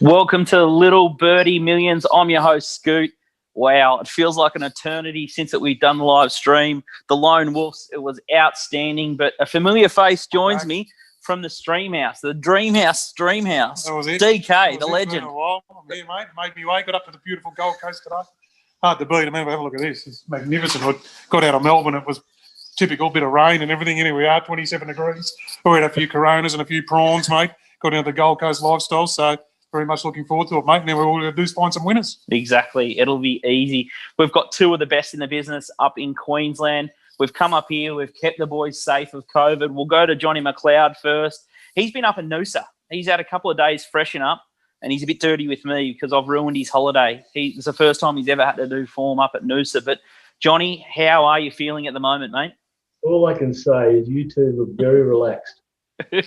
Welcome to Little Birdie Millions. I'm your host, Scoot. Wow, it feels like an eternity since that we've done the live stream. The Lone Wolves, it was outstanding, but a familiar face joins me from the Stream House, the Dreamhouse Streamhouse. That was it. DK, the legend. I'm here, mate. Made me way. Got up to the beautiful Gold Coast today. Hard to beat. I mean, have a look at this. It's magnificent. I got out of Melbourne. It was typical bit of rain and everything. Here we are, 27 degrees. We had a few Coronas and a few prawns, mate. Got down to the Gold Coast lifestyle, so very much looking forward to it, mate. Now we're all going to do is find some winners. Exactly. It'll be easy. We've got two of the best in the business up in Queensland. We've come up here. We've kept the boys safe of COVID. We'll go to Johnny McLeod first. He's been up in Noosa. He's had a couple of days freshen up, and he's a bit dirty with me because I've ruined his holiday. It's the first time he's ever had to do form up at Noosa. But, Johnny, how are you feeling at the moment, mate? All I can say is you two look very relaxed. Well,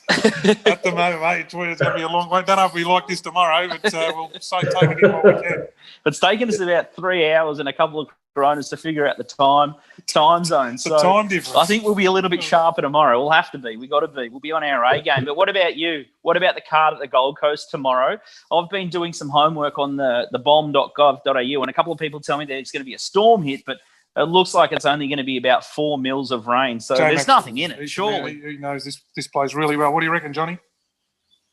at the moment, mate, it's going to be a long way. Don't know if we like this tomorrow, but we'll take it in what we can. It's taken us about 3 hours and a couple of Coronas to figure out the time zone. So the time difference. I think we'll be a little bit sharper tomorrow. We'll have to be. We've got to be. We'll be on our A game. But what about you? What about the card at the Gold Coast tomorrow? I've been doing some homework on the bomb.gov.au, and a couple of people tell me that it's going to be a storm hit, but it looks like it's only going to be about 4 mils of rain, so there's nothing in it, surely. He knows this plays really well. What do you reckon, Johnny?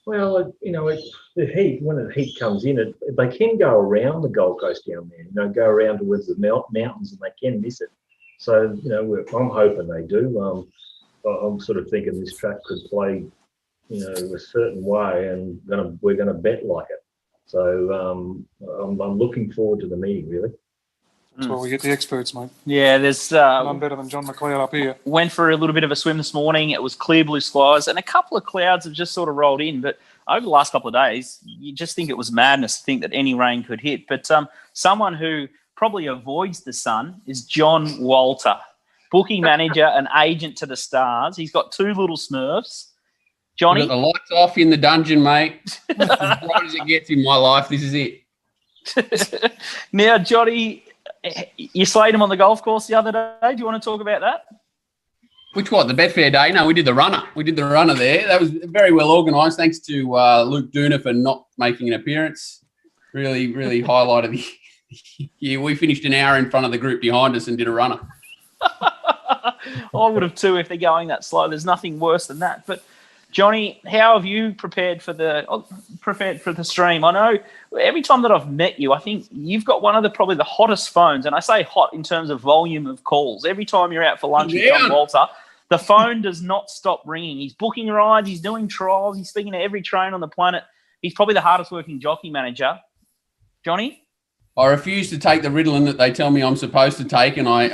Well, the heat, when the heat comes in, they can go around the Gold Coast down there, go around towards the mountains, and they can miss it. So, I'm hoping they do. I'm sort of thinking this track could play, a certain way, and we're going to bet like it. So I'm looking forward to the meeting, really. That's where we get the experts, mate. Yeah, there's none better than John McLeod up here. Went for a little bit of a swim this morning. It was clear blue skies, and a couple of clouds have just sort of rolled in. But over the last couple of days, you just think it was madness to think that any rain could hit. But someone who probably avoids the sun is John Walter, booking manager and agent to the Stars. He's got two little Smurfs. Johnny, got the lights off in the dungeon, mate. As bright as it gets in my life, this is it. Now, Johnny, you slayed him on the golf course the other day. Do you want to talk about that? Which one? The Betfair Day? No, we did the runner. We did the runner there. That was very well organised. Thanks to Luke Dooner for not making an appearance. Really, really highlighted the year. We finished an hour in front of the group behind us and did a runner. I would have too if they're going that slow. There's nothing worse than that. But Johnny, how have you prepared for the stream? I know every time that I've met you, I think you've got one of probably the hottest phones, and I say hot in terms of volume of calls. Every time you're out for lunch with John Walter, the phone does not stop ringing. He's booking rides, he's doing trials, he's speaking to every train on the planet. He's probably the hardest working jockey manager. Johnny? I refuse to take the Ritalin that they tell me I'm supposed to take, and I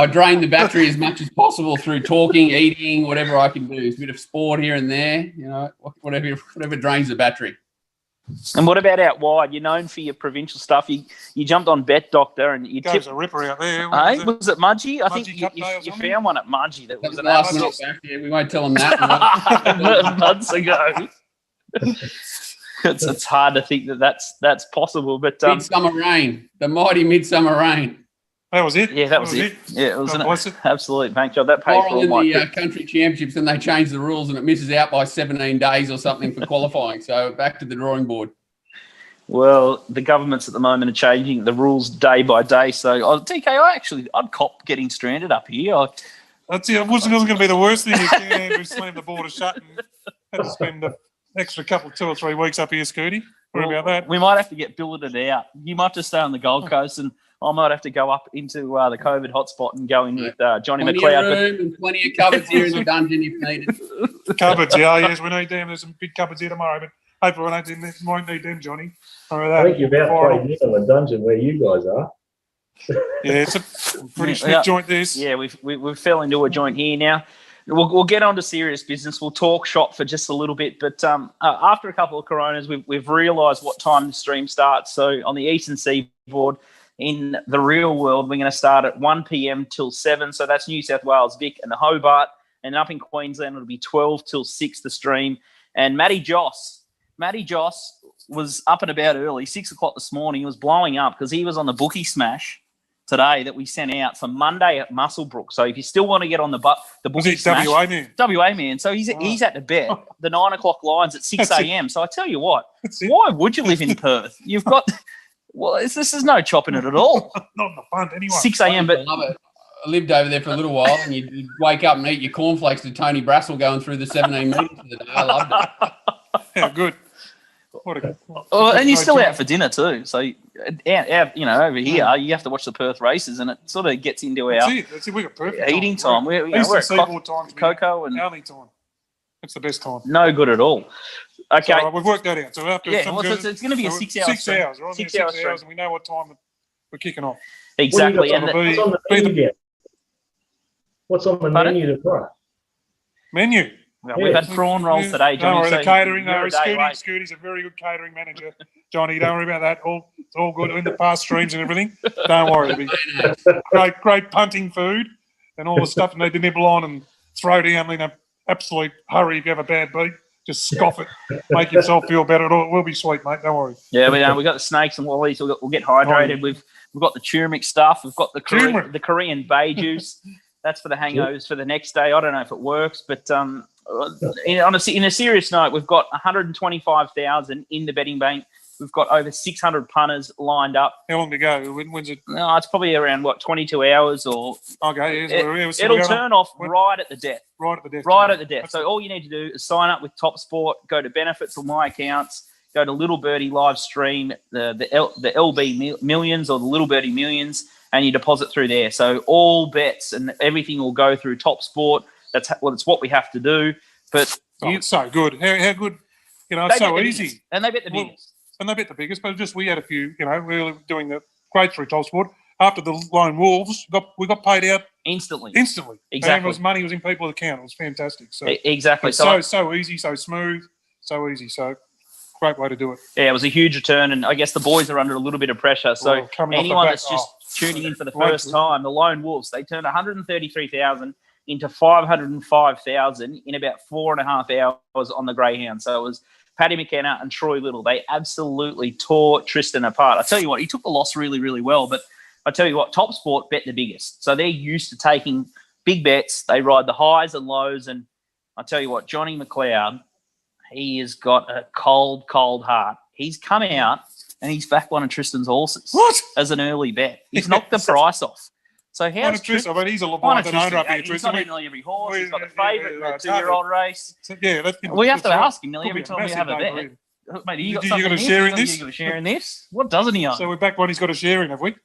drain the battery as much as possible through talking, eating, whatever I can do. It's a bit of sport here and there, whatever drains the battery. And what about out wide? You're known for your provincial stuff. You jumped on Bet Doctor and you tipped a ripper out there. Was it Mudgee? I think you found one at Mudgee that was an absolute. Yeah, we won't tell them that. Months ago. It's hard to think that's possible, but Midsummer Rain, the mighty Midsummer Rain. That was it? Yeah, that was it. Yeah, it was an absolute bank job. That paid for all my the country championships, and they changed the rules, and it misses out by 17 days or something for qualifying. So back to the drawing board. Well, the governments at the moment are changing the rules day by day. So, DK, I'd cop getting stranded up here. That's it. It wasn't going to be the worst thing if Andrew slammed the border shut and had to spend an extra 2 or 3 weeks up here, Scooty. Worry about that. We might have to get billeted out. You might have to stay on the Gold Coast, and I might have to go up into the COVID hotspot and go in with Johnny McLeod. Plenty of room and plenty of cupboards here in the dungeon if needed. Cupboards, yes, we need them. There's some big cupboards here tomorrow, but hopefully we won't need them, Johnny. I think you're about to play in the dungeon where you guys are. Yeah, it's a pretty slick joint, this. Yeah, we fell into a joint here now. We'll get on to serious business. We'll talk shop for just a little bit. But after a couple of Coronas, we've realised what time the stream starts. So on the eastern seaboard, in the real world, we're going to start at 1 p.m. till 7. So that's New South Wales, Vic and the Hobart. And up in Queensland, it'll be 12 till 6 the stream. And Matty Joss was up and about early, 6 o'clock this morning. He was blowing up because he was on the bookie smash. today that we sent out for Monday at Musselbrook. So if you still want to get on the Was bookie it smash, WA man? WA man. So he's at the bet. The 9 o'clock lines at 6 That's it. a.m. So I tell you what, That's it. why would you live in Perth? You've got this is no chopping it at all. Not in the punt anyway. 6 a.m. I But love it. I lived over there for a little while, and you'd wake up and eat your cornflakes to Tony Brassel going through the 17 metres for the day. I loved it. Yeah, good. What a, and you're still great out for dinner too. So over here you have to watch the Perth races, and it sort of gets into That's our it. That's it. We got perfect eating time. We're Eastern at Seaboard times. Cocoa and Only time. That's the best time. no good at all. Okay. So we've worked that out. So after It's going to be a 6 hour. 6 hours. We're on 6 6 hours hours, and we know what time we're kicking off. Exactly. What's on the menu? Then? What's on the Pardon? menu to try? Menu. Well, we've had prawn rolls today, Don't Johnny. worry, the so catering. you're No, a day late. Scooty's a very good catering manager. Johnny, don't worry about that. It's all good in the past streams and everything. Don't worry. It'll be great punting food and all the stuff you need to nibble on and throw down in an absolute hurry if you have a bad beat. Just scoff it. Make yourself feel better. It will be sweet, mate. Don't worry. Yeah, we got the snakes and wallies. We'll get hydrated. We've got the turmeric stuff. We've got the Korean bay juice. That's for the hangovers for the next day. I don't know if it works, but in a serious note, we've got 125,000 in the betting bank. We've got over 600 punters lined up. How long to go? When's it? No, it's probably around 22 hours or. Okay, It'll turn off right at the death. Right at the death. Right at the death. So all you need to do is sign up with Top Sport, go to benefits or my accounts, go to Little Birdie live stream, the LB Millions or the Little Birdie Millions, and you deposit through there. So all bets and everything will go through Top Sport. That's what we have to do. But it's so good. How good? It's so easy. Biggest, and they bet the biggest. And they bet the biggest, but just we had a few. We were doing the great through Top Sport. After the Lone Wolves, we got paid out instantly. Exactly. And money was in people's account. It was fantastic. So exactly. So easy, so smooth, so easy. So great way to do it. Yeah, it was a huge return, and I guess the boys are under a little bit of pressure. So anyone that's just tuning in for the first time, the Lone Wolves, they turned 133,000 into 505,000 in about 4.5 hours on the Greyhounds. So it was Paddy McKenna and Troy Little. They absolutely tore Tristan apart. I tell you what, he took the loss really, really well, but I tell you what, Top Sport bet the biggest. So they're used to taking big bets. They ride the highs and lows. And I tell you what, Johnny McLeod, he has got a cold, cold heart. He's come out and he's back one of Tristan's horses. What? As an early bet. He's knocked the price off. So how's Tristan? I mean, he's a Leviathan owner up here, He's Tristan. not in nearly every horse. He's got the favourite, the 2-year-old race. Yeah, we have to ask him nearly every time we have a bet. Mate, you got a share in this? You got a share in this? What doesn't he own? So we're back one he's got a share in, have we?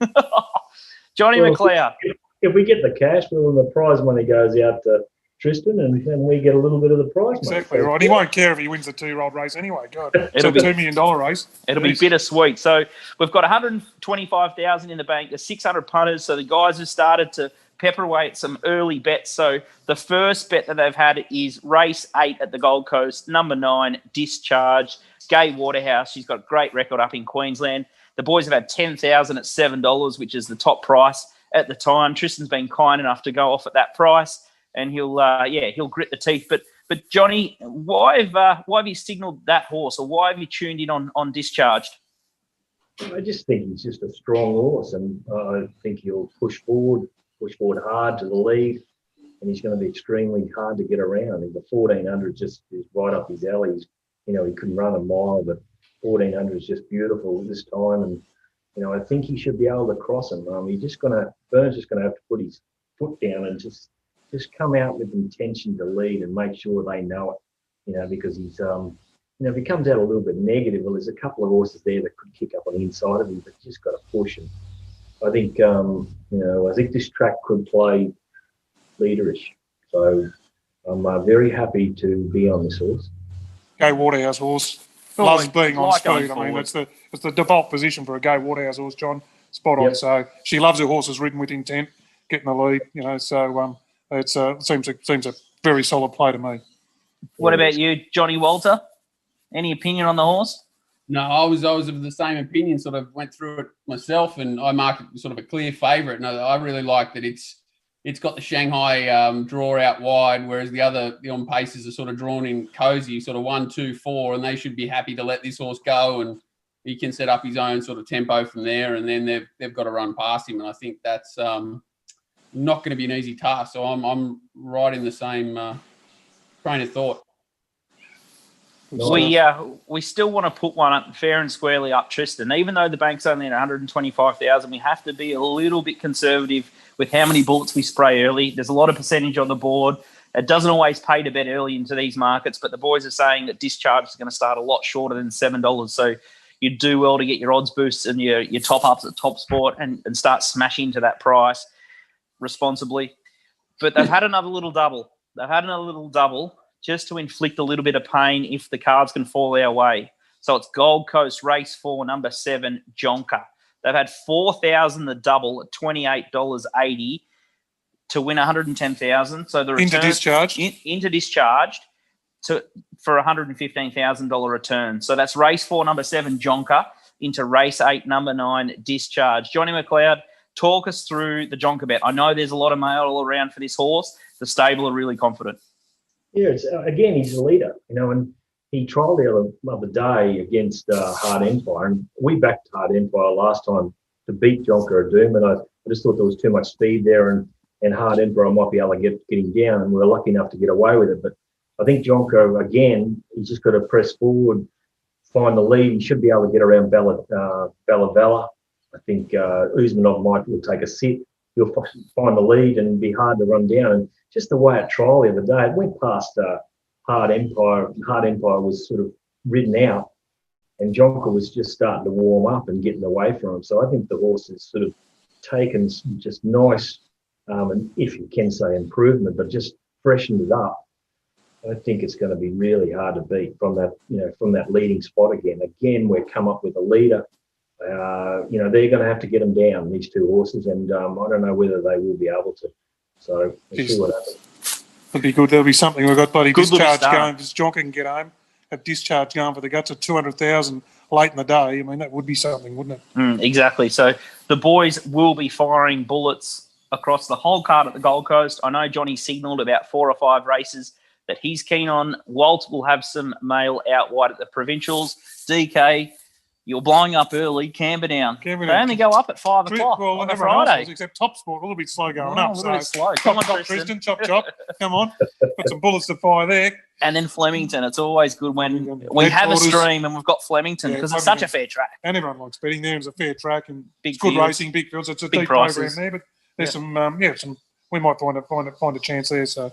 Johnny McLeod. If we get the cash, well, the prize money goes out to Tristan, and then we get a little bit of the prize money. Exactly right. He won't care if he wins the 2-year-old race anyway. God, it's a $2 million race. It'll be bittersweet. So we've got 125,000 in the bank. There's 600 punters. So the guys have started to pepper away at some early bets. So the first bet that they've had is race 8 at the Gold Coast, number 9, Discharge. Gay Waterhouse, she's got a great record up in Queensland. The boys have had 10,000 at $7, which is the top price at the time. Tristan's been kind enough to go off at that price, and he'll grit the teeth. But Johnny, why have you signalled that horse, or why have you tuned in on Discharged? I just think he's just a strong horse, and I think he'll push forward hard to the lead, and he's going to be extremely hard to get around. The 1,400 just is right up his alley. He couldn't run a mile, but 1,400 is just beautiful this time, and I think he should be able to cross him. Burn's just going to have to put his foot down and just come out with intention to lead and make sure they know it. Because he's if he comes out a little bit negative, well, there's a couple of horses there that could kick up on the inside of him, but you just got to push him. I think I think this track could play leaderish, so I'm very happy to be on this horse. Gay Waterhouse horse. Loves being on speed. I mean, it's the default position for a Gay Waterhouse horse, John. Spot on. Yep. So she loves her horses ridden with intent, getting the lead. So it seems a very solid play to me. What about you, Johnny Walter? Any opinion on the horse? No, I was of the same opinion. Sort of went through it myself, and I marked it sort of a clear favourite. And I really like that it's got the Shanghai draw out wide, whereas the on paces are sort of drawn in cozy, sort of 1, 2, 4, and they should be happy to let this horse go. And he can set up his own sort of tempo from there, and then they've got to run past him. And I think that's not going to be an easy task. So I'm right in the same train of thought. We still want to put one up fair and squarely up Tristan. Even though the bank's only at 125,000, we have to be a little bit conservative with how many bullets we spray early. There's a lot of percentage on the board. It doesn't always pay to bet early into these markets, but the boys are saying that discharge is going to start a lot shorter than $7. So you do well to get your odds boosts and your top ups at Top Sport and start smashing into that price responsibly. But they've had another little double. Just to inflict a little bit of pain if the cards can fall our way. So it's Gold Coast Race 4, number 7, Jonker. They've had 4,000 the double at $28.80 to win 110,000. So the return into discharged for $115,000 return. So that's Race 4, number 7, Jonker into Race 8, number 9, Discharge. Johnny McLeod, talk us through the Jonker bet. I know there's a lot of mail all around for this horse. The stable are really confident. Yeah, again, he's a leader, and he trialled the other day against Hard Empire, and we backed Hard Empire last time to beat Jonker at Doom, and I just thought there was too much speed there, and Hard Empire might be able to get him down, and we were lucky enough to get away with it. But I think Jonker, again, he's just got to press forward, find the lead. He should be able to get around Bella. I think Usmanov will take a sit. He'll find the lead and be hard to run down. And just the way it trialled the other day, it went past Hard Empire. Hard Empire was sort of ridden out, and Jonker was just starting to warm up and getting away from him. So I think the horse has sort of taken just nice, and if you can say improvement, but just freshened it up. I think it's going to be really hard to beat from that leading spot again. Again, we've come up with a leader. They're going to have to get them down, these two horses, and I don't know whether they will be able to. So we'll see what happens. It'll be good. There'll be something. We've got bloody discharge going. If Jonker can get home, have discharge going for the guts of 200,000 late in the day. I mean, that would be something, wouldn't it? Exactly. So the boys will be firing bullets across the whole card at the Gold Coast. I know Johnny signalled about 4 or 5 races that he's keen on. Walt will have some mail out wide at the provincials. DK, you're blowing up early. Camberdown. They only go up at 5 o'clock on a Friday. Except Top Sport, a little bit slow going up. A little bit slow. Come on, Tristan. Chop. Come on. Put some bullets to fire there. And then Flemington. It's always good when we have a stream and we've got Flemington because it's such a fair track. And everyone likes betting there. It's a fair track and big it's good fields, racing, big fields. It's a big deep prices. program there, but there's some. We might find a chance there. So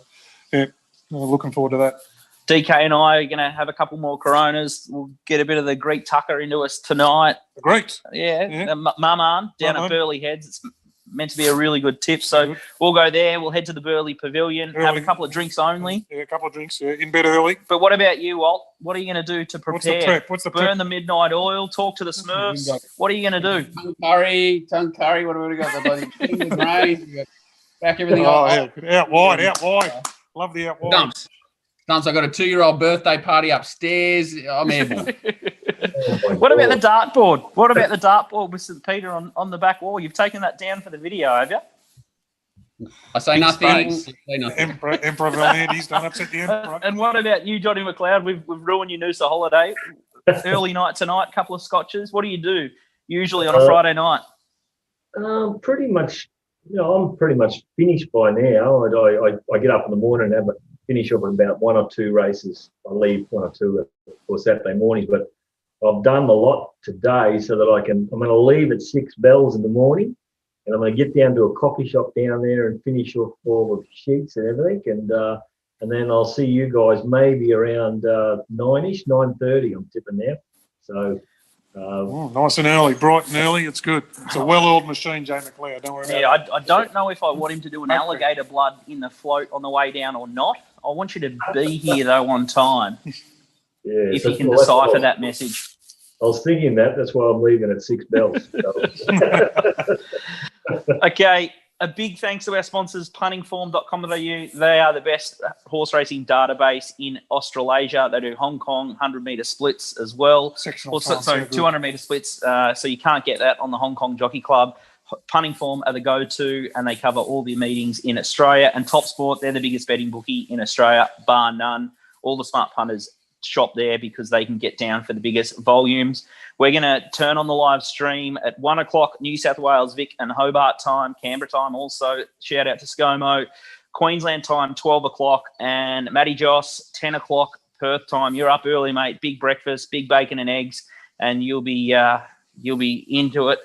yeah, we're looking forward to that. DK and I are going to have a couple more Coronas. We'll get a bit of the Greek Tucker into us tonight. Great. Yeah. Maman down at Burleigh Heads. It's meant to be a really good tip. So we'll go there. We'll head to the Burleigh Pavilion, have a couple of drinks only. Yeah, a couple of drinks, in bed early. But what about you, Walt? What are you going to do to prepare? What's the prep? Burn the midnight oil, talk to the Smurfs. What are you going to do? Tongue curry, what have we got? The bloody grain. Back everything up. Out wide. Love the out wide. Dunce, I got a 2-year-old birthday party upstairs. I'm airborne. What about the dartboard? What about the dartboard with St. Peter on the back wall? You've taken that down for the video, have you? I say nothing. Emperor Valiante's done upset the Emperor. And what about you, Johnny McLeod? We've ruined your Noosa holiday. Early night tonight, couple of scotches. What do you do usually on a Friday night? Pretty much, I'm pretty much finished by now. I get up in the morning and finish up with about 1 or 2 races. I leave 1 or 2 for Saturday mornings, but I've done a lot today so that I'm going to leave at 6 bells in the morning, and I'm going to get down to a coffee shop down there and finish off all the sheets and everything, and then I'll see you guys maybe around 9-ish, 9:30. I'm tipping now. So. Nice and early, bright and early. It's good. It's a well-oiled machine, Jay McLeod. Don't worry about it. I don't know if I want him to do an alligator blood in the float on the way down or not. I want you to be here, though, on time. Yeah, if you can decipher that message. I was thinking that. That's why I'm leaving at 6 bells. Okay. A big thanks to our sponsors, puntingform.com.au. They are the best horse racing database in Australasia. They do Hong Kong 100-metre splits as well. 200-metre splits. So you can't get that on the Hong Kong Jockey Club. Punting Form are the go-to, and they cover all the meetings in Australia. And Top Sport, they're the biggest betting bookie in Australia, bar none. All the smart punters shop there because they can get down for the biggest volumes. We're going to turn on the live stream at 1 o'clock New South Wales, Vic and Hobart time, Canberra time also. Shout out to ScoMo. Queensland time, 12 o'clock. And Matty Joss, 10 o'clock Perth time. You're up early, mate. Big breakfast, big bacon and eggs, and you'll be into it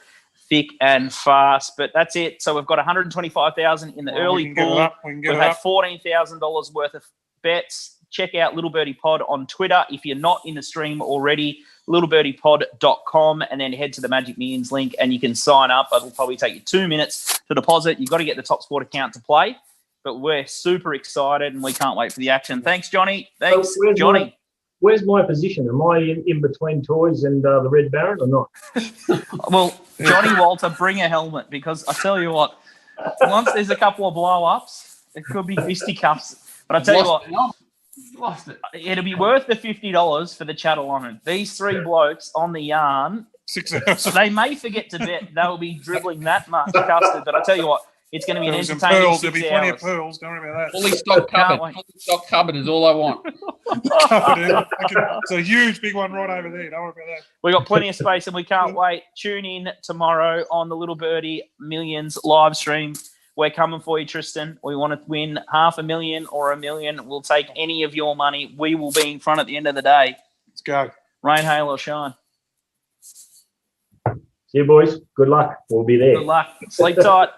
thick and fast. But that's it. So we've got 125,000 in the early pool. We've had $14,000 worth of bets. Check out Little Birdie Pod on Twitter if you're not in the stream already. littlebirdie.pod.com, and then head to the Magic Millions link and you can sign up. It'll probably take you 2 minutes to deposit. You've got to get the Top Sport account to play. But we're super excited and we can't wait for the action. Thanks, Johnny. Thanks, so Johnny. Where's my position? Am I in between Toys and the Red Baron or not? Well, Johnny Walter, bring a helmet because I tell you what, once there's a couple of blow-ups, it could be fisticuffs. But I tell you what, Lost it. it'll be worth the $50 for the chat alone. These three blokes on the yarn, 6 hours. they may forget to bet. They'll be dribbling that much custard. But I tell you what, it's going to be an There's some entertaining pearls. 6 There'll be plenty hours. of pearls. Don't worry about that. Fully stocked Can't cupboard. wait. Fully stocked cupboard is all I want. It's a huge big one right over there. Don't worry about that. We've got plenty of space and we can't wait. Tune in tomorrow on the Little Birdie Millions live stream. We're coming for you, Tristan. We want to win $500,000 or $1 million. We'll take any of your money. We will be in front at the end of the day. Let's go. Rain, hail, or shine. See you, boys. Good luck. We'll be there. Good luck. Sleep tight.